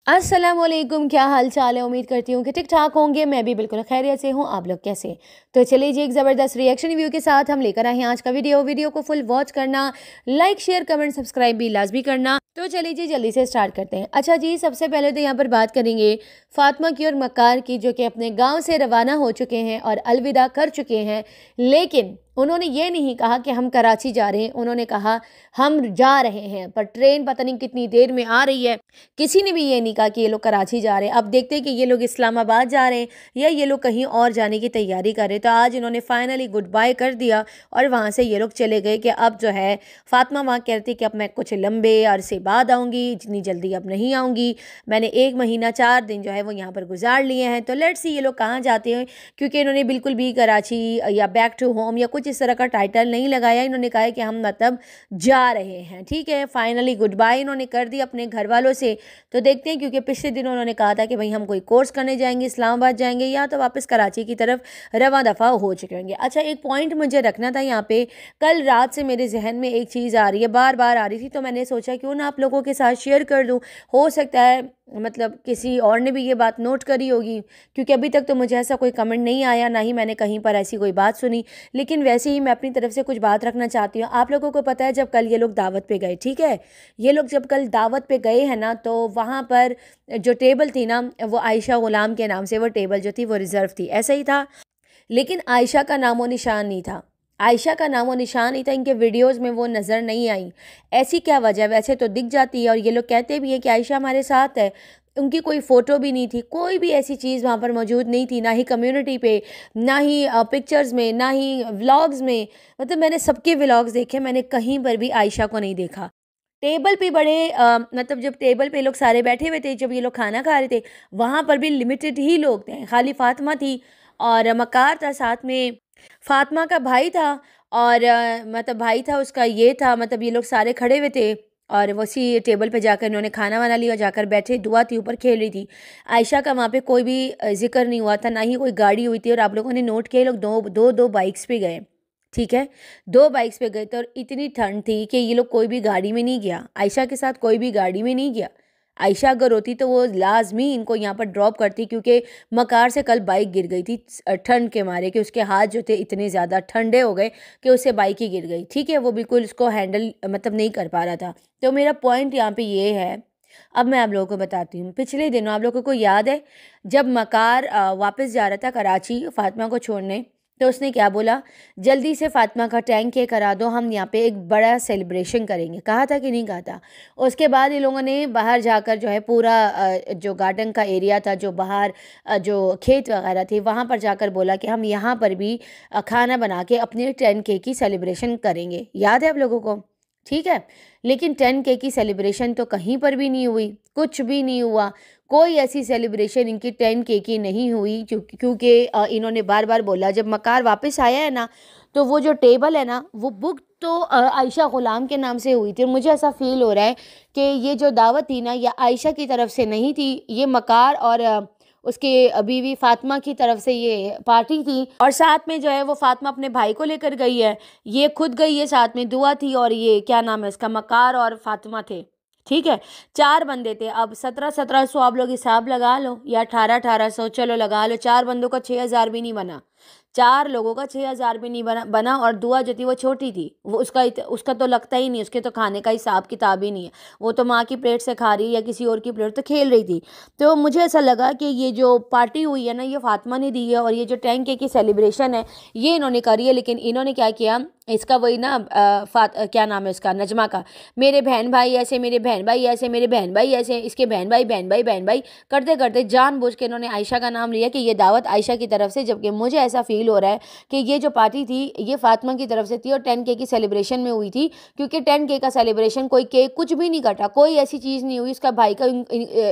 अस्सलामुअलैकुम, क्या हाल चाल है। उम्मीद करती हूँ कि ठीक ठाक होंगे। मैं भी बिल्कुल खैरियत से हूँ। आप लोग कैसे? तो चलिए जी, एक ज़बरदस्त रिएक्शन रिव्यू के साथ हम लेकर आए हैं आज का वीडियो को फुल वॉच करना, लाइक शेयर कमेंट सब्सक्राइब भी लाजमी करना। तो चलिए जी, जल्दी से स्टार्ट करते हैं। अच्छा जी, सबसे पहले तो यहाँ पर बात करेंगे फातिमा की और मक्कार की, जो कि अपने गाँव से रवाना हो चुके हैं और अलविदा कर चुके हैं। लेकिन उन्होंने ये नहीं कहा कि हम कराची जा रहे हैं, उन्होंने कहा हम जा रहे हैं, पर ट्रेन पता नहीं कितनी देर में आ रही है। किसी ने भी ये नहीं कहा कि ये लोग कराची जा रहे हैं। अब देखते हैं कि ये लोग इस्लामाबाद जा रहे हैं या ये लोग कहीं और जाने की तैयारी कर रहे हैं। तो आज इन्होंने फाइनली गुड बाय कर दिया और वहाँ से ये लोग चले गए कि अब जो है फातिमा वहाँ कहती कि अब मैं कुछ लंबे अरसे बाद आऊँगी, इतनी जल्दी अब नहीं आऊँगी। मैंने 1 महीना 4 दिन जो है वो यहाँ पर गुजार लिए हैं। तो लेट्स सी ये लोग कहाँ जाते हैं, क्योंकि इन्होंने बिल्कुल भी कराची या बैक टू होम या कुछ इस तरह का टाइटल नहीं लगाया। इन्होंने कहा है कि हम मतलब जा रहे हैं। ठीक है, फाइनली गुड बाय इन्होंने कर दी अपने घर वालों से। तो देखते हैं, क्योंकि पिछले दिनों उन्होंने कहा था कि भाई हम कोई कोर्स करने जाएंगे, इस्लामाबाद जाएंगे या तो वापस कराची की तरफ रवा दफ़ा हो चुके होंगे। अच्छा, एक पॉइंट मुझे रखना था यहाँ पे। कल रात से मेरे जहन में एक चीज़ आ रही है, बार बार आ रही थी, तो मैंने सोचा क्यों ना आप लोगों के साथ शेयर कर दूँ। हो सकता है मतलब किसी और ने भी ये बात नोट करी होगी, क्योंकि अभी तक तो मुझे ऐसा कोई कमेंट नहीं आया, ना ही मैंने कहीं पर ऐसी कोई बात सुनी। लेकिन वैसे ही मैं अपनी तरफ से कुछ बात रखना चाहती हूँ। आप लोगों को पता है, जब कल ये लोग दावत पे गए, ठीक है, ये लोग जब कल दावत पे गए हैं ना, तो वहाँ पर जो टेबल थी ना, वो आयशा गुलाम के नाम से वो टेबल जो थी वो रिज़र्व थी, ऐसा ही था। लेकिन आयशा का नामो निशान नहीं था। आयशा का नामो निशान नहीं था, इनके वीडियोस में वो नज़र नहीं आई। ऐसी क्या वजह? वैसे तो दिख जाती है और ये लोग कहते भी हैं कि आयशा हमारे साथ है। उनकी कोई फ़ोटो भी नहीं थी, कोई भी ऐसी चीज़ वहाँ पर मौजूद नहीं थी, ना ही कम्युनिटी पे, ना ही पिक्चर्स में, ना ही व्लॉग्स में। मतलब मैंने सबके व्लॉग्स देखे, मैंने कहीं पर भी आयशा को नहीं देखा। टेबल पे बड़े मतलब जब टेबल पे लोग सारे बैठे हुए थे, जब ये लोग खाना खा रहे थे, वहाँ पर भी लिमिटेड ही लोग थे। खाली फातिमा थी और मकार था साथ में, फातिमा का भाई था और मतलब भाई था उसका, ये था, मतलब ये लोग सारे खड़े हुए थे और उसी टेबल पे जाकर इन्होंने खाना वाना लिया, जाकर बैठे, दुआ थी, ऊपर खेल रही थी। आयशा का वहाँ पे कोई भी जिक्र नहीं हुआ था, ना ही कोई गाड़ी हुई थी। और आप लोगों ने नोट किया, ये लोग दो बाइक्स पे गए, ठीक है, 2 बाइक्स पे गए थे और इतनी ठंड थी कि ये लोग कोई भी गाड़ी में नहीं गया। आयशा के साथ कोई भी गाड़ी में नहीं गया। आयशा अगर होती तो वो लाजमी इनको यहाँ पर ड्रॉप करती, क्योंकि मकार से कल बाइक गिर गई थी ठंड के मारे, कि उसके हाथ जो थे इतने ज़्यादा ठंडे हो गए कि उससे बाइक ही गिर गई। ठीक है, वो बिल्कुल उसको हैंडल मतलब नहीं कर पा रहा था। तो मेरा पॉइंट यहाँ पे ये है, अब मैं आप लोगों को बताती हूँ। पिछले दिनों आप लोगों को याद है, जब मकार वापस जा रहा था कराची फातिमा को छोड़ने, तो उसने क्या बोला, जल्दी से फातिमा का टैंक ये करा दो, हम यहाँ पे एक बड़ा सेलिब्रेशन करेंगे। कहा था कि नहीं कहा था? उसके बाद इन लोगों ने बाहर जाकर जो है पूरा जो गार्डन का एरिया था, जो बाहर जो खेत वगैरह थे, वहाँ पर जाकर बोला कि हम यहाँ पर भी खाना बना के अपने 10K की सेलिब्रेशन करेंगे। याद है आप लोगों को? ठीक है, लेकिन 10K की सेलिब्रेशन तो कहीं पर भी नहीं हुई, कुछ भी नहीं हुआ। कोई ऐसी सेलिब्रेशन इनकी 10K की नहीं हुई, क्योंकि इन्होंने बार बार बोला। जब मकार वापस आया है ना, तो वो जो टेबल है ना, वो बुक तो आयशा गुलाम के नाम से हुई थी। और मुझे ऐसा फील हो रहा है कि ये जो दावत थी ना, या आयशा की तरफ से नहीं थी, ये मकार और उसके बीवी फातिमा की तरफ से ये पार्टी थी। और साथ में जो है वो फातिमा अपने भाई को लेकर गई है, ये खुद गई है, साथ में दुआ थी और ये क्या नाम है इसका, मकार और फातिमा थे। ठीक है, 4 बंदे थे। अब 1700 आप लोग हिसाब लगा लो, या 1800 चलो लगा लो। 4 बंदों का 6000 भी नहीं बना, 4 लोगों का 6000 भी नहीं बना। और दुआ जो थी वो छोटी थी, वो उसका तो लगता ही नहीं, उसके तो खाने का हिसाब किताब ही नहीं है। वो तो माँ की प्लेट से खा रही है या किसी और की प्लेट तो खेल रही थी। तो मुझे ऐसा लगा कि ये जो पार्टी हुई है ना, ये फातिमा ने दी है, और ये जो 10K की सेलिब्रेशन है ये इन्होंने करी है। लेकिन इन्होंने क्या किया, इसका वही ना क्या नाम है इसका, नजमा का, मेरे बहन भाई ऐसे, मेरे बहन भाई ऐसे, मेरे बहन भाई ऐसे, इसके बहन भाई बहन भाई बहन भाई करते करते जानबूझ के इन्होंने आयशा का नाम लिया कि ये दावत आयशा की तरफ से। जबकि मुझे ऐसा फील हो रहा है कि ये जो पार्टी थी ये फातिमा की तरफ से थी और 10K की सेलिब्रेशन में हुई थी। क्योंकि 10K का सेलिब्रेशन, कोई केक कुछ भी नहीं कटा, कोई ऐसी चीज़ नहीं हुई। उसका भाई का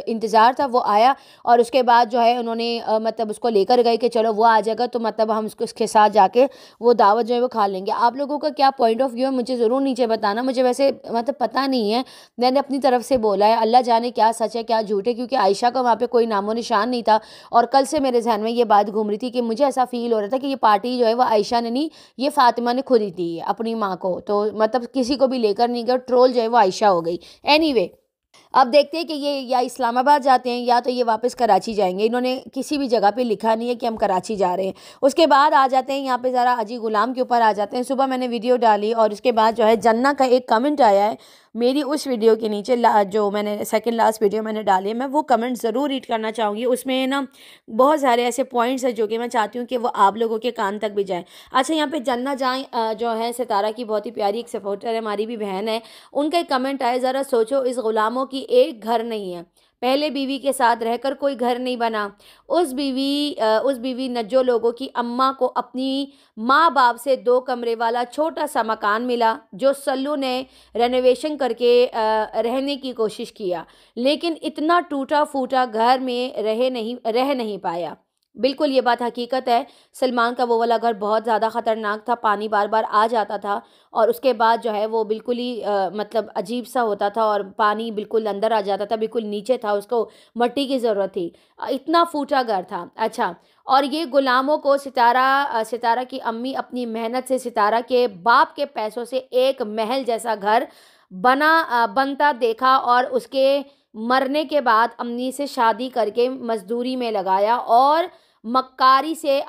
इंतज़ार था, वो आया और उसके बाद जो है उन्होंने मतलब उसको लेकर गए कि चलो वो आ जाएगा तो मतलब हम उसके साथ जाके वो दावत जो है वो खा लेंगे। आप लोगों का क्या पॉइंट ऑफ व्यू है मुझे ज़रूर नीचे बताना। मुझे वैसे मतलब पता नहीं है, मैंने अपनी तरफ से बोला है, अल्लाह जाने क्या सच है क्या झूठ है, क्योंकि आयशा का वहाँ पे कोई नामो निशान नहीं था। और कल से मेरे जहन में ये बात घूम रही थी कि मुझे ऐसा फील हो रहा था कि ये पार्टी जो है वो आयशा ने नहीं, ये फातिमा ने खुद ही दी है अपनी माँ को। तो मतलब किसी को भी लेकर नहीं गया, ट्रोल जो है वो आयशा हो गई। एनीवे, अब देखते हैं कि ये या इस्लामाबाद जाते हैं या तो ये वापस कराची जाएंगे। इन्होंने किसी भी जगह पे लिखा नहीं है कि हम कराची जा रहे हैं। उसके बाद आ जाते हैं यहाँ पे ज़रा अजी गुलाम के ऊपर आ जाते हैं। सुबह मैंने वीडियो डाली और उसके बाद जो है जन्ना का एक कमेंट आया है मेरी उस वीडियो के नीचे, जो मैंने सेकंड लास्ट वीडियो मैंने डाली है, मैं वो कमेंट ज़रूर रीड करना चाहूँगी। उसमें ना बहुत सारे ऐसे पॉइंट्स हैं जो कि मैं चाहती हूँ कि वो आप लोगों के कान तक भी जाए। अच्छा, यहाँ पे जन्ना जाए जो है सितारा की बहुत ही प्यारी एक सपोर्टर है, हमारी भी बहन है। उनका एक कमेंट आया, ज़रा सोचो इस गुलामों की एक घर नहीं है, पहले बीवी के साथ रहकर कोई घर नहीं बना। उस बीवी नज्जो लोगों की अम्मा को अपनी माँ बाप से 2 कमरे वाला छोटा सा मकान मिला जो सल्लू ने रेनोवेशन करके रहने की कोशिश किया, लेकिन इतना टूटा फूटा घर में रह नहीं पाया। बिल्कुल ये बात हकीकत है। सलमान का वो वाला घर बहुत ज़्यादा ख़तरनाक था, पानी बार बार आ जाता था और उसके बाद जो है वो बिल्कुल ही मतलब अजीब सा होता था और पानी बिल्कुल अंदर आ जाता था, बिल्कुल नीचे था, उसको मट्टी की ज़रूरत थी, इतना फूटा घर था। अच्छा, और ये गुलामों को सितारा की अम्मी अपनी मेहनत से सितारा के बाप के पैसों से एक महल जैसा घर बनता देखा और उसके मरने के बाद अम्मी से शादी करके मजदूरी में लगाया और मक्कारी से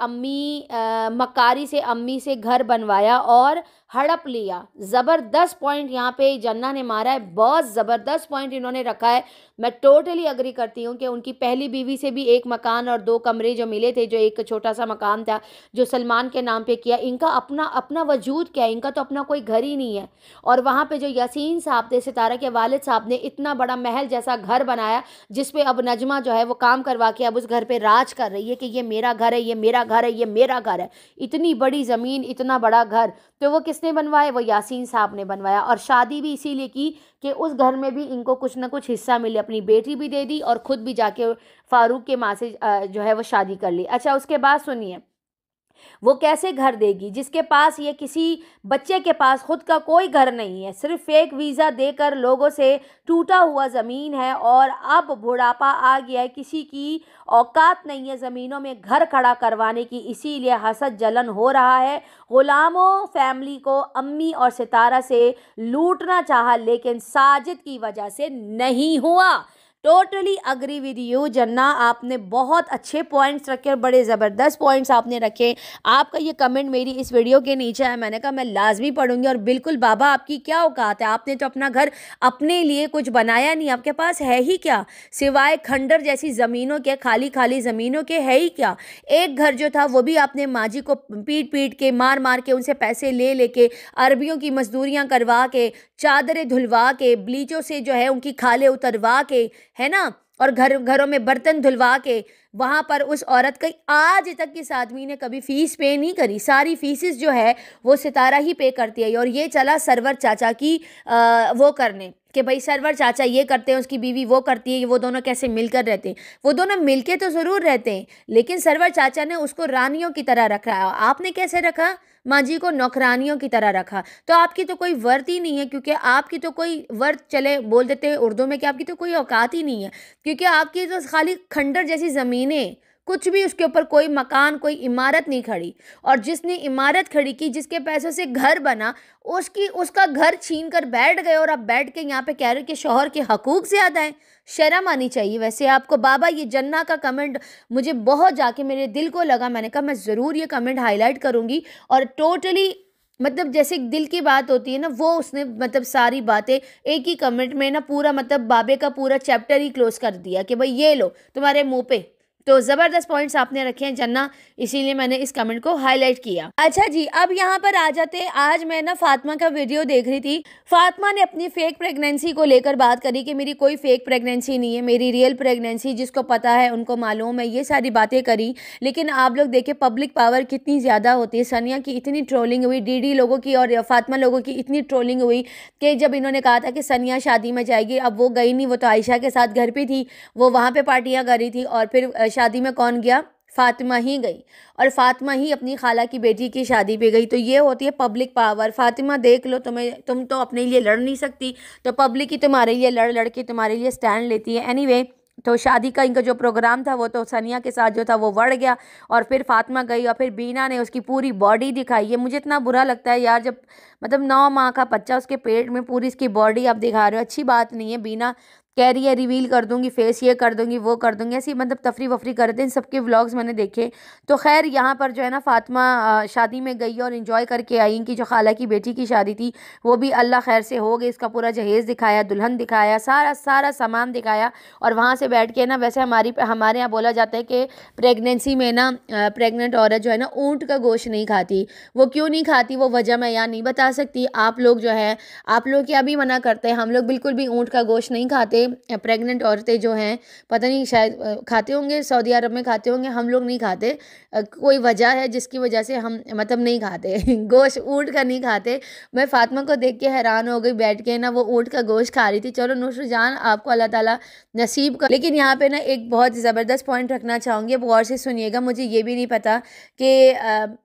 अम्मी से घर बनवाया और हड़प लिया। ज़बरदस्त पॉइंट यहाँ पे जन्ना ने मारा है, बहुत ज़बरदस्त पॉइंट इन्होंने रखा है। मैं टोटली अग्री करती हूँ कि उनकी पहली बीवी से भी एक मकान और 2 कमरे जो मिले थे, जो एक छोटा सा मकान था जो सलमान के नाम पे किया, इनका अपना वजूद क्या है, इनका तो अपना कोई घर ही नहीं है। और वहाँ पे जो यासीन साहब थे, सितारा के वालिद साहब ने इतना बड़ा महल जैसा घर बनाया जिसपे अब नजमा जो है वो काम करवा के अब उस घर पे राज कर रही है कि ये मेरा घर है, ये मेरा घर है, ये मेरा घर है। इतनी बड़ी ज़मीन, इतना बड़ा घर तो वो किसने बनवाया? वो यासीन साहब ने बनवाया। और शादी भी इसीलिए की कि उस घर में भी इनको कुछ ना कुछ हिस्सा मिले। अपनी बेटी भी दे दी और ख़ुद भी जाके फारूक के माँ से जो है वो शादी कर ली। अच्छा, उसके बाद सुनिए, वो कैसे घर देगी जिसके पास, ये किसी बच्चे के पास खुद का कोई घर नहीं है, सिर्फ फेक वीज़ा देकर लोगों से टूटा हुआ ज़मीन है और अब बुढ़ापा आ गया है, किसी की औकात नहीं है ज़मीनों में घर खड़ा करवाने की, इसीलिए हसद जलन हो रहा है। गुलामों फैमिली को अम्मी और सितारा से लूटना चाहा लेकिन साजिद की वजह से नहीं हुआ। टोटली अग्री विद यू जन्ना, आपने बहुत अच्छे पॉइंट्स रखे और बड़े ज़बरदस्त पॉइंट्स आपने रखे। आपका ये कमेंट मेरी इस वीडियो के नीचे है, मैंने कहा मैं लाजमी पढ़ूंगी। और बिल्कुल बाबा, आपकी क्या औकात है, आपने तो अपना घर अपने लिए कुछ बनाया नहीं, आपके पास है ही क्या सिवाय खंडर जैसी ज़मीनों के, खाली खाली ज़मीनों के है ही क्या। एक घर जो था वो भी आपने माजी को पीट पीट के, मार मार के, उनसे पैसे ले लेके, अरबियों की मजदूरियाँ करवा के, चादरें धुलवा के, ब्लीचों से जो है उनकी खाले उतरवा के, है ना, और घरों में बर्तन धुलवा के, वहाँ पर उस औरत की आज तक किस आदमी ने कभी फ़ीस पे नहीं करी। सारी फीसिस जो है वो सितारा ही पे करती है। और ये चला सरवर चाचा की वो करने कि भाई सरवर चाचा ये करते हैं, उसकी बीवी वो करती है, वो दोनों कैसे मिलकर रहते हैं। वो दोनों मिलके तो ज़रूर रहते हैं, लेकिन सरवर चाचा ने उसको रानियों की तरह रखा है। आपने कैसे रखा? माँ जी को नौकरानियों की तरह रखा। तो आपकी तो कोई वर्थ ही नहीं है, क्योंकि आपकी तो कोई वर्थ, चले बोल देते हैं उर्दू में कि आपकी तो कोई औकात ही नहीं है, क्योंकि आपकी तो खाली खंडर जैसी ज़मीनें, कुछ भी उसके ऊपर कोई मकान, कोई इमारत नहीं खड़ी। और जिसने इमारत खड़ी की, जिसके पैसों से घर बना, उसका घर छीन कर बैठ गए और अब बैठ के यहाँ पे कह रहे कि शौहर के हकूक ज़्यादा हैं। शर्म आनी चाहिए वैसे आपको। बाबा, ये जन्ना का कमेंट मुझे बहुत जाके मेरे दिल को लगा, मैंने कहा मैं ज़रूर ये कमेंट हाईलाइट करूँगी। और टोटली मतलब जैसे दिल की बात होती है ना, वो उसने मतलब सारी बातें एक ही कमेंट में ना पूरा, मतलब बाबे का पूरा चैप्टर ही क्लोज कर दिया कि भाई ये लो तुम्हारे मुंह पे। तो ज़बरदस्त पॉइंट्स आपने रखे हैं जन्ना, इसीलिए मैंने इस कमेंट को हाईलाइट किया। अच्छा जी, अब यहाँ पर आ जाते हैं। आज मैं ना फातिमा का वीडियो देख रही थी। फातिमा ने अपनी फेक प्रेगनेंसी को लेकर बात करी कि मेरी कोई फेक प्रेगनेंसी नहीं है, मेरी रियल प्रेगनेंसी, जिसको पता है उनको मालूम है, ये सारी बातें करी। लेकिन आप लोग देखें पब्लिक पावर कितनी ज़्यादा होती है। सनिया की इतनी ट्रोलिंग हुई, डीडी लोगों की और फातिमा लोगों की इतनी ट्रोलिंग हुई कि जब इन्होंने कहा था कि सनिया शादी में जाएगी, अब वो गई नहीं, वो तो आयशा के साथ घर पर थी, वो वहाँ पर पार्टियाँ कर रही थी। और फिर शादी में कौन गया? फातिमा ही गई, और फातिमा ही अपनी खाला की बेटी की शादी पे गई। तो ये होती है पब्लिक पावर। फातिमा देख लो, तुम तो अपने लिए लड़ नहीं सकती, तो पब्लिक ही तुम्हारे लिए लड़ के तुम्हारे लिए स्टैंड लेती है। एनीवे, तो शादी का इनका जो प्रोग्राम था वो तो सनिया के साथ जो था वो बढ़ गया, और फिर फातिमा गई और फिर बीना ने उसकी पूरी बॉडी दिखाई है। मुझे इतना बुरा लगता है यार, जब मतलब 9 माह का बच्चा उसके पेट में, पूरी इसकी बॉडी आप दिखा रहे हो, अच्छी बात नहीं है। बीना कह रही है रिवील कर दूंगी फेस, ये कर दूंगी वो कर दूंगी, ऐसी मतलब तफरी वफरी कर रहे थे। इन सबके व्लॉग्स मैंने देखे। तो खैर यहाँ पर जो है ना फातिमा शादी में गई और इन्जॉय करके आई। इनकी जो खाला की बेटी की शादी थी वो भी अल्लाह खैर से हो गई। इसका पूरा जहेज़ दिखाया, दुल्हन दिखाया, सारा सारा सामान दिखाया। और वहाँ से बैठ के ना, वैसे हमारे यहाँ बोला जाता है कि प्रेगनेंसी में ना प्रेग्नेंट औरत जो है ना ऊँट का गोश्त नहीं खाती। वो क्यों नहीं खाती, वो वजह मैं यहाँ नहीं बता सकती। आप लोग जो है, आप लोग क्या भी मना करते हैं, हम लोग बिल्कुल भी ऊँट का गोश्त नहीं खाते। प्रेग्नेंट औरतें जो हैं, पता नहीं शायद खाते होंगे, सऊदी अरब में खाते होंगे, हम लोग नहीं खाते। कोई वजह है जिसकी वजह से हम मतलब नहीं खाते गोश्त ऊँट का नहीं खाते। मैं फातिमा को देख के हैरान हो गई, बैठ के ना वो ऊँट का गोश्त खा रही थी। चलो नुसर जान, आपको अल्लाह ताला नसीब का। लेकिन यहाँ पे ना एक बहुत ज़बरदस्त पॉइंट रखना चाहूँगी, अब गौर से सुनिएगा। मुझे ये भी नहीं पता कि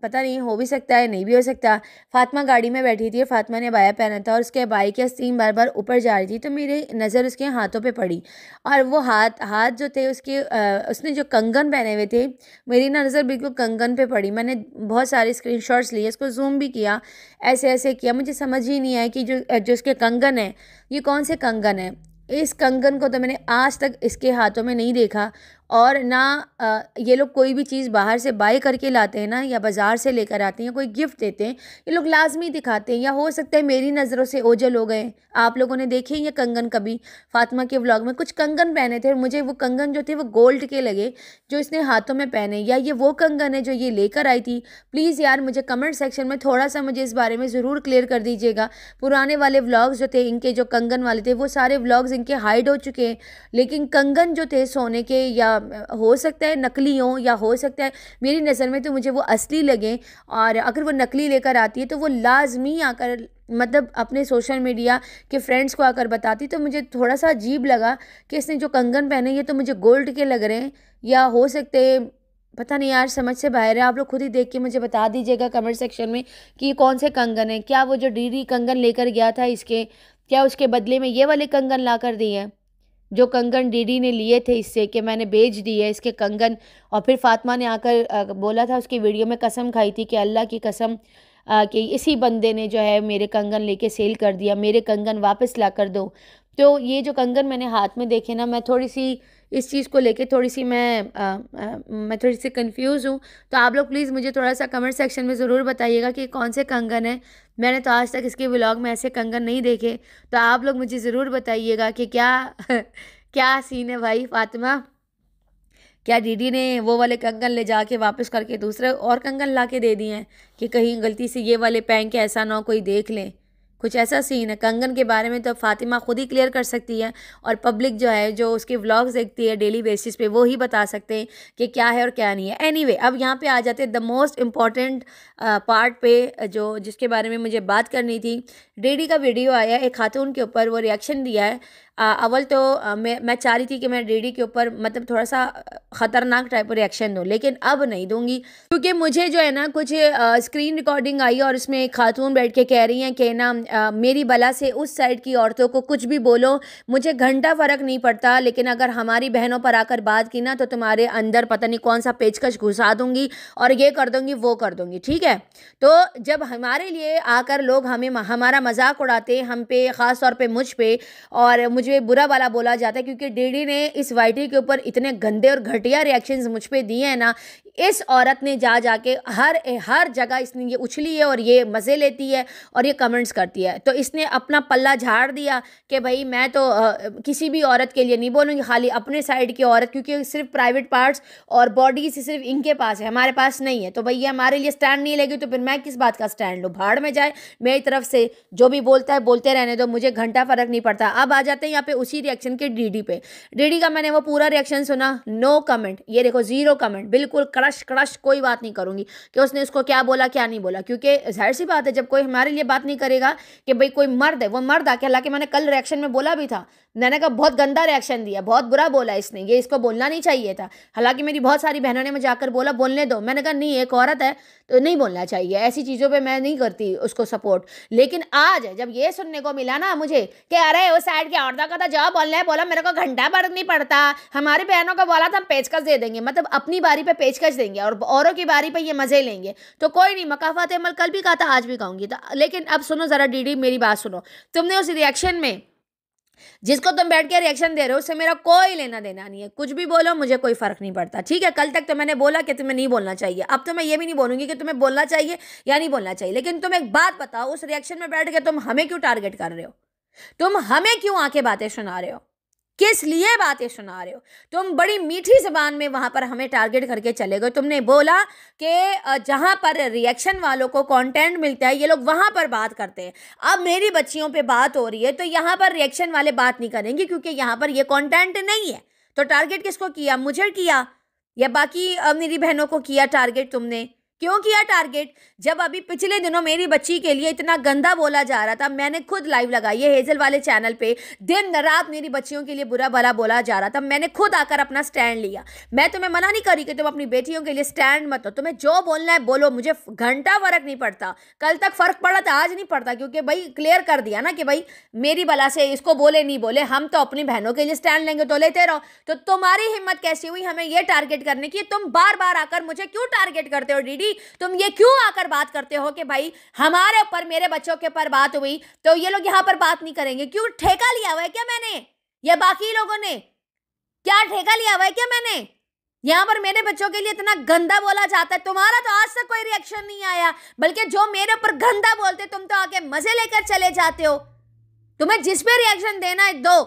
पता नहीं हो भी सकता है, नहीं भी हो सकता। फातिमा गाड़ी में बैठी थी, फातिमा ने अबाया पहना था और उसके अबाई की आस्तीन बार बार ऊपर जा रही थी। तो मेरी नज़र उसके हाथों पे पड़ी और वो हाथ जो थे उसके उसने जो कंगन पहने हुए थे, मेरी नज़र बिल्कुल कंगन पे पड़ी। मैंने बहुत सारे स्क्रीनशॉट्स लिए, इसको जूम भी किया, ऐसे ऐसे किया। मुझे समझ ही नहीं आया कि जो इसके कंगन है ये कौन से कंगन है। इस कंगन को तो मैंने आज तक इसके हाथों में नहीं देखा। और ना ये लोग कोई भी चीज़ बाहर से बाय करके लाते हैं ना, या बाज़ार से लेकर आते हैं, या कोई गिफ्ट देते हैं, ये लोग लाजमी दिखाते हैं। या हो सकता है मेरी नज़रों से ओझल हो गए। आप लोगों ने देखे ये कंगन कभी? फातिमा के व्लॉग में कुछ कंगन पहने थे और मुझे वो कंगन जो थे वो गोल्ड के लगे जो इसने हाथों में पहने। या ये वो कंगन है जो ये लेकर आई थी? प्लीज़ यार मुझे कमेंट सेक्शन में थोड़ा सा मुझे इस बारे में ज़रूर क्लियर कर दीजिएगा। पुराने वाले व्लॉग्स जो थे इनके, जो कंगन वाले थे, वो सारे व्लॉग्स इनके हाइड हो चुके हैं। लेकिन कंगन जो थे सोने के, या हो सकता है नकली हो, या हो सकता है, मेरी नज़र में तो मुझे वो असली लगे। और अगर वो नकली लेकर आती है तो वो लाजमी आकर मतलब अपने सोशल मीडिया के फ्रेंड्स को आकर बताती। तो मुझे थोड़ा सा अजीब लगा कि इसने जो कंगन पहने ये तो मुझे गोल्ड के लग रहे हैं, या हो सकते, पता नहीं यार, समझ से बाहर है। आप लोग खुद ही देख के मुझे बता दीजिएगा कमेंट सेक्शन में कि ये कौन से कंगन है। क्या वो जो डीडी कंगन लेकर गया था इसके, क्या उसके बदले में ये वाले कंगन ला कर दिए हैं? जो कंगन डीडी ने लिए थे इससे कि मैंने बेच दिए इसके कंगन। और फिर फातिमा ने आकर बोला था, उसकी वीडियो में कसम खाई थी कि अल्लाह की कसम कि इसी बंदे ने जो है मेरे कंगन लेके सेल कर दिया, मेरे कंगन वापस ला कर दो। तो ये जो कंगन मैंने हाथ में देखे ना, मैं थोड़ी सी इस चीज़ को लेके थोड़ी सी मैं थोड़ी सी कंफ्यूज हूँ। तो आप लोग प्लीज़ मुझे थोड़ा सा कमेंट सेक्शन में ज़रूर बताइएगा कि कौन से कंगन है। मैंने तो आज तक इसके व्लॉग में ऐसे कंगन नहीं देखे। तो आप लोग मुझे ज़रूर बताइएगा कि क्या क्या सीन है भाई फातिमा। क्या डीडी ने वो वाले कंगन ले जाके वापस करके दूसरे और कंगन ला के दे दिए हैं कि कहीं गलती से ये वाले पहन के ऐसा ना हो कोई देख ले? कुछ ऐसा सीन है। कंगन के बारे में तो फातिमा खुद ही क्लियर कर सकती है, और पब्लिक जो है जो उसके व्लॉग्स देखती है डेली बेसिस पे वो ही बता सकते हैं कि क्या है और क्या नहीं है। एनीवे, अब यहाँ पे आ जाते हैं द मोस्ट इम्पॉर्टेंट पार्ट पे, जो जिसके बारे में मुझे बात करनी थी। डीडी का वीडियो आया एक खातून के ऊपर, वो रिएक्शन दिया है। अव्वल तो मैं चाह रही थी कि मैं डीडी के ऊपर मतलब थोड़ा सा ख़तरनाक टाइप रिएक्शन दूँ, लेकिन अब नहीं दूंगी, क्योंकि मुझे जो है ना कुछ स्क्रीन रिकॉर्डिंग आई और उसमें एक खातून बैठ के कह रही हैं कि ना मेरी बला से उस साइड की औरतों को कुछ भी बोलो, मुझे घंटा फ़र्क नहीं पड़ता, लेकिन अगर हमारी बहनों पर आकर बात की ना तो तुम्हारे अंदर पता नहीं कौन सा पेचकश घुसा दूंगी और ये कर दूंगी वो कर दूंगी, ठीक है। तो जब हमारे लिए आकर लोग हमें हमारा मजाक उड़ाते हैं, हम पे ख़ास तौर पे मुझ पे, और मुझे बुरा वाला बोला जाता है, क्योंकि डीडी ने इस वाइटी के ऊपर इतने गंदे और घटिया रिएक्शंस मुझ पे दिए हैं ना। इस औरत ने जाके हर जगह इसने ये उछली है और ये मज़े लेती है और ये कमेंट्स करती है। तो इसने अपना पल्ला झाड़ दिया कि भाई मैं तो किसी भी औरत के लिए नहीं बोलूँगी, खाली अपने साइड की औरत, क्योंकि सिर्फ प्राइवेट पार्ट्स और बॉडी सिर्फ इनके पास है, हमारे पास नहीं है। तो भैया हमारे लिए स्टैंड नहीं लेगी तो फिर मैं किस बात का स्टैंड लूँ? भाड़ में जाए, मेरी तरफ से जो भी बोलता है बोलते रहने दो, मुझे घंटा फ़र्क नहीं पड़ता। अब आ जाते हैं यहाँ पे उसी रिएक्शन के डीडी पे। डीडी का मैंने वो पूरा रिएक्शन सुना, नो कमेंट, ये देखो 0 कमेंट, बिल्कुल क्रश कोई बात नहीं करूंगी कि उसने उसको क्या बोला क्या नहीं बोला, क्योंकि जाहिर सी बात है जब कोई हमारे लिए बात नहीं करेगा कि भाई कोई मर्द है, वो मर्द आके, हालांकि मैंने कल रिएक्शन में बोला भी था, मैंने कहा बहुत गंदा रिएक्शन दिया, बहुत बुरा बोला इसने, ये इसको बोलना नहीं चाहिए था। हालांकि मेरी बहुत सारी बहनों ने मुझे आकर बोला बोलने दो, मैंने कहा नहीं, एक औरत है तो नहीं बोलना चाहिए, ऐसी चीज़ों पे मैं नहीं करती उसको सपोर्ट। लेकिन आज जब ये सुनने को मिला ना मुझे कि अरे उस साइड के औरतों का तो जवाब बोलना है, बोला मेरे को घंटा फर्क नहीं पड़ता, हमारी बहनों को बोला था हम पेचकश दे देंगे, मतलब अपनी बारी पे पेचकश देंगे और औरों की बारी पे ये मजे लेंगे। तो कोई नहीं, मकाफात अमल कल भी कहा था आज भी कहूँगी। तो लेकिन अब सुनो ज़रा डीडी, मेरी बात सुनो। तुमने उस रिएक्शन में जिसको तुम बैठ के रिएक्शन दे रहे हो उससे मेरा कोई लेना देना नहीं है, कुछ भी बोलो मुझे कोई फर्क नहीं पड़ता, ठीक है। कल तक तो मैंने बोला कि तुम्हें नहीं बोलना चाहिए, अब तो मैं ये भी नहीं बोलूंगी कि तुम्हें बोलना चाहिए या नहीं बोलना चाहिए। लेकिन तुम एक बात बताओ, उस रिएक्शन में बैठ के तुम हमें क्यों टारगेट कर रहे हो? तुम हमें क्यों आके बातें सुना रहे हो? किस लिए बातें सुना रहे हो? तुम बड़ी मीठी जबान में वहां पर हमें टारगेट करके चले गए। तुमने बोला कि जहां पर रिएक्शन वालों को कंटेंट मिलता है ये लोग वहां पर बात करते हैं। अब मेरी बच्चियों पे बात हो रही है तो यहां पर रिएक्शन वाले बात नहीं करेंगे क्योंकि यहां पर ये कंटेंट नहीं है। तो टारगेट किसको किया? मुझे किया या बाकी मेरी बहनों को किया टारगेट? तुमने क्यों किया टारगेट? जब अभी पिछले दिनों मेरी बच्ची के लिए इतना गंदा बोला जा रहा था, मैंने खुद लाइव लगाई है हेजल वाले चैनल पे, दिन रात मेरी बच्चियों के लिए बुरा भला बोला जा रहा था, मैंने खुद आकर अपना स्टैंड लिया। मैं तुम्हें मना नहीं करी कि तुम अपनी बेटियों के लिए स्टैंड मत हो, तुम्हें जो बोलना है बोलो, मुझे घंटा फर्क नहीं पड़ता। कल तक फर्क पड़ा था, आज नहीं पड़ता, क्योंकि भाई क्लियर कर दिया ना कि भाई मेरी बला से इसको बोले नहीं बोले, हम तो अपनी बहनों के लिए स्टैंड लेंगे तो लेते रहो। तो तुम्हारी हिम्मत कैसी हुई हमें ये टारगेट करने की? तुम बार बार आकर मुझे क्यों टारगेट करते हो दीदी? तुम ये क्यों आकर बात करते हो कि भाई हमारे ऊपर, मेरे बच्चों के ऊपर बात हुई तो ये लोग यहां पर बात नहीं करेंगे? क्यों ठेका लिया हुआ है क्या मैंने या बाकी लोगों ने? क्या ठेका लिया हुआ है क्या मैंने? यहां पर मेरे बच्चों के लिए इतना गंदा बोला जाता है, तुम्हारा तो आज तक कोई रिएक्शन नहीं आया, बल्कि जो मेरे ऊपर गंदा बोलते तुम तो आके मजे लेकर चले जाते हो। तुम्हें जिस पे रिएक्शन देना है दो,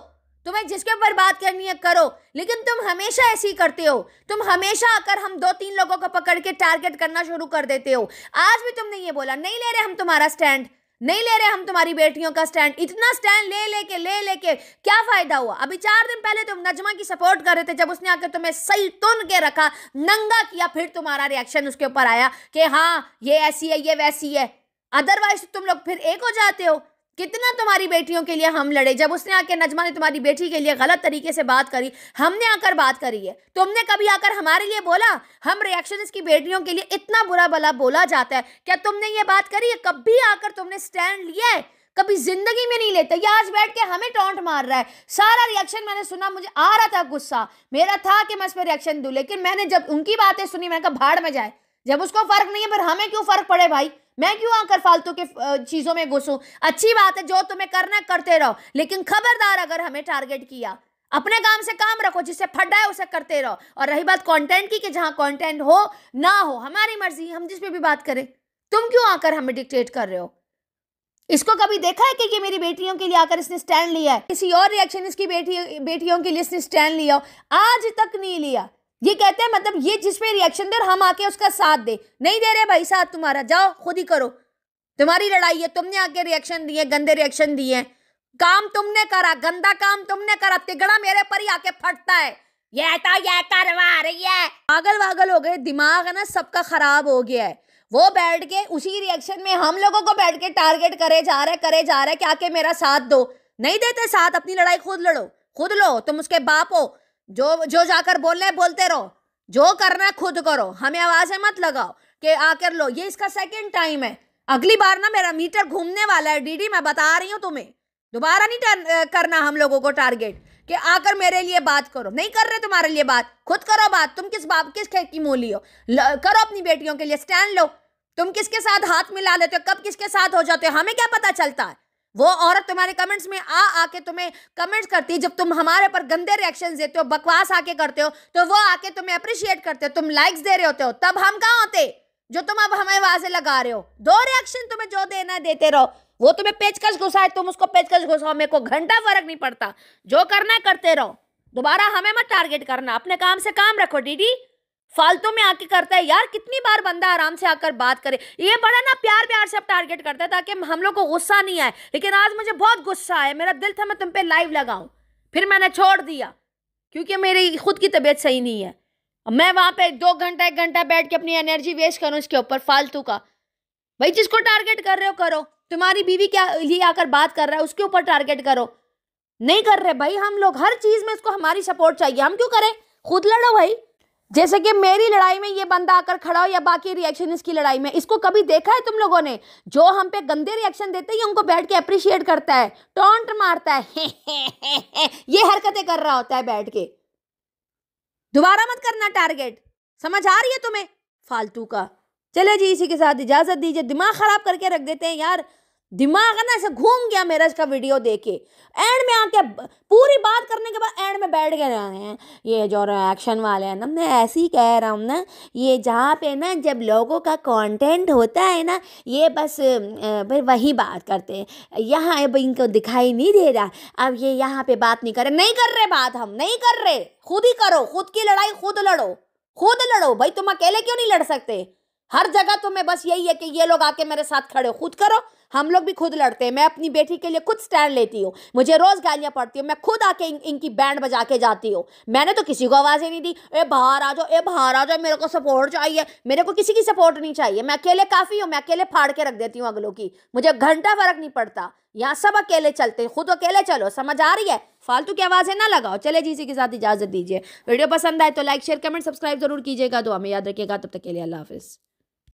तुम्हें जिसके ऊपर बात करनी है करो, लेकिन तुम हमेशा ऐसे ही करते हो। तुम हमेशा आकर हम 2-3 लोगों को पकड़ के टारगेट करना शुरू कर देते हो। आज भी तुमने ये बोला नहीं ले रहे हम तुम्हारा स्टैंड, नहीं ले रहे हम तुम्हारी बेटियों का स्टैंड। इतना स्टैंड ले लेके क्या फायदा हुआ? अभी 4 दिन पहले तुम नजमा की सपोर्ट कर रहे थे, जब उसने आकर तुम्हें सही तुन के रखा, नंगा किया, फिर तुम्हारा रिएक्शन उसके ऊपर आया कि हाँ ये ऐसी है ये वैसी है। अदरवाइज तुम लोग फिर एक हो जाते हो। कितना तुम्हारी बेटियों के लिए हम लड़े, जब उसने आकर, नजमा ने तुम्हारी बेटी के लिए गलत तरीके से बात करी, हमने आकर बात करी है। तुमने कभी आकर हमारे लिए बोला? हम रिएक्शन की बेटियों के लिए इतना बुरा भला बोला जाता है, क्या तुमने ये बात करी है? कभी आकर तुमने स्टैंड लिया है? कभी जिंदगी में नहीं लेते। ये आज बैठ के हमें टॉन्ट मार रहा है। सारा रिएक्शन मैंने सुना, मुझे आ रहा था गुस्सा, मेरा था कि मैं इस पर रिएक्शन दूं, लेकिन मैंने जब उनकी बातें सुनी मैंने कहा भाड़ में जाए। जब उसको फर्क नहीं है फिर हमें क्यों फर्क पड़े भाई? मैं क्यों आकर फालतू के चीजों में घुसूं? अच्छी बात है, जो तुम्हें करना करते रहो, लेकिन खबरदार अगर हमें टारगेट किया, अपने काम से काम रखो, जिससे फटा है उसे करते रहो। और रही बात कंटेंट की, कि जहां कंटेंट हो ना हो हमारी मर्जी, हम जिस पे भी बात करें। तुम क्यों आकर हमें डिक्टेट कर रहे हो? इसको कभी देखा है कि ये मेरी बेटियों के लिए आकर इसने स्टैंड लिया है? किसी और रिएक्शन इसकी बेटियों के लिए इसने स्टैंड लिया हो? आज तक नहीं लिया। ये कहते हैं मतलब ये जिस पे रिएक्शन दे और हम आके उसका साथ दे। नहीं दे रहे भाई साथ तुम्हारा, जाओ खुद ही करो, तुम्हारी लड़ाई है। तुमने आके रिएक्शन दिए, गंदे रिएक्शन दिए, काम तुमने करा, गंदा काम तुमने करा, तिगड़ा मेरे पर ही आके फटता है, ये तो ये करवा रही है। पागल वागल हो गए, दिमाग है ना सबका खराब हो गया है। वो बैठ के उसी रिएक्शन में हम लोगों को बैठ के टारगेट करे जा रहे कि आके मेरा साथ दो। नहीं देते साथ, अपनी लड़ाई खुद लड़ो, खुद लो। तुम उसके बाप हो, जो जाकर बोलना है बोलते रहो, जो करना है खुद करो, हमें आवाजें मत लगाओ कि आकर लो। ये इसका सेकंड टाइम है, अगली बार ना मेरा मीटर घूमने वाला है दीदी, मैं बता रही हूँ तुम्हें। दोबारा नहीं करना हम लोगों को टारगेट कि आकर मेरे लिए बात करो। नहीं कर रहे तुम्हारे लिए बात, खुद करो बात। तुम किस बाप किस खेत की मूली हो? करो अपनी बेटियों के लिए स्टैंड लो। तुम किसके साथ हाथ मिला लेते हो, कब किसके साथ हो जाते हो, हमें क्या पता चलता है? वो औरत तुम्हारे कमेंट्स में आके तुम्हें कमेंट्स करती है, जब तुम हमारे पर गंदे रिएक्शंस देते हो, बकवास आके करते हो, तो वो आके तुम्हें अप्रिशिएट करते हो, तुम लाइक्स दे रहे होते हो। तब हम कहाँ होते जो तुम अब हमें आवाजें लगा रहे हो? 2 रिएक्शन तुम्हें जो देना है देते रहो। वो तुम्हें पेचकश घुसाए, तुम उसको पेचकश घुसाओ, मेरे को घंटा फर्क नहीं पड़ता। जो करना है करते रहो, दोबारा हमें मत टारगेट करना। अपने काम से काम रखो दीदी, फालतू में आके करता है यार। कितनी बार बंदा आराम से आकर बात करे, ये बड़ा ना प्यार प्यार से अब टारगेट करता है ताकि हम लोग को गुस्सा नहीं आए। लेकिन आज मुझे बहुत गुस्सा आया, मेरा दिल था मैं तुम पे लाइव लगाऊं, फिर मैंने छोड़ दिया क्योंकि मेरी खुद की तबीयत सही नहीं है। मैं वहां पे 2 घंटा 1 घंटा बैठ के अपनी एनर्जी वेस्ट करूं इसके ऊपर फालतू का। भाई जिसको टारगेट कर रहे हो करो, तुम्हारी बीवी क्या लिए आकर बात कर रहा है उसके ऊपर टारगेट करो। नहीं कर रहे भाई, हम लोग हर चीज में इसको हमारी सपोर्ट चाहिए, हम क्यों करें? खुद लड़ो भाई। जैसे कि मेरी लड़ाई में ये बंदा आकर खड़ा हो या बाकी रिएक्शन इसकी लड़ाई में, इसको कभी देखा है तुम लोगों ने? जो हम पे गंदे रिएक्शन देते हैं उनको बैठ के अप्रिशिएट करता है, टॉन्ट मारता है ये हरकतें कर रहा होता है बैठ के। दोबारा मत करना टारगेट, समझ आ रही है तुम्हें? फालतू का। चले जी, इसी के साथ इजाजत दीजिए। दिमाग खराब करके रख देते हैं यार, दिमाग है ना ऐसे घूम गया मेरा इसका वीडियो देखे। एंड में आके पूरी बात करने के बाद एंड में बैठ गए रहे हैं ये जो रिएक्शन वाले हैं ना, मैं ऐसे ही कह रहा हूँ ना, ये जहाँ पे ना जब लोगों का कंटेंट होता है ना, ये बस भाई वही बात करते हैं। यहाँ अब इनको दिखाई नहीं दे रहा, अब ये यहाँ पे बात नहीं कर रहे, नहीं कर रहे बात, हम नहीं कर रहे, खुद ही करो, खुद की लड़ाई खुद लड़ो, खुद लड़ो भाई, तुम अकेले क्यों नहीं लड़ सकते? हर जगह तुम्हें बस यही है कि ये लोग आके मेरे साथ खड़े हो, खुद करो। हम लोग भी खुद लड़ते हैं, मैं अपनी बेटी के लिए खुद स्टैंड लेती हूँ, मुझे रोज गालियां पड़ती हूँ, मैं खुद आके इनकी बैंड बजा के जाती हूँ। मैंने तो किसी को आवाज ही नहीं दी, ए बाहर आ जाओ, ए बाहर आ जाओ, मेरे को सपोर्ट चाहिए, मेरे को किसी की सपोर्ट नहीं चाहिए, मैं अकेले काफी हूँ, मैं अकेले फाड़ के रख देती हूँ अगलों की, मुझे घंटा फर्क नहीं पड़ता। यहाँ सब अकेले चलते हैं, खुद अकेले चलो, समझ आ रही है? फालतू की आवाजें ना लगाओ। चले जी, इसी के साथ इजाजत दीजिए। वीडियो पसंद आए तो लाइक शेयर कमेंट सब्सक्राइब जरूर कीजिएगा, दुआ में याद रखिएगा। तब तक के लिए अल्लाह हाफिज।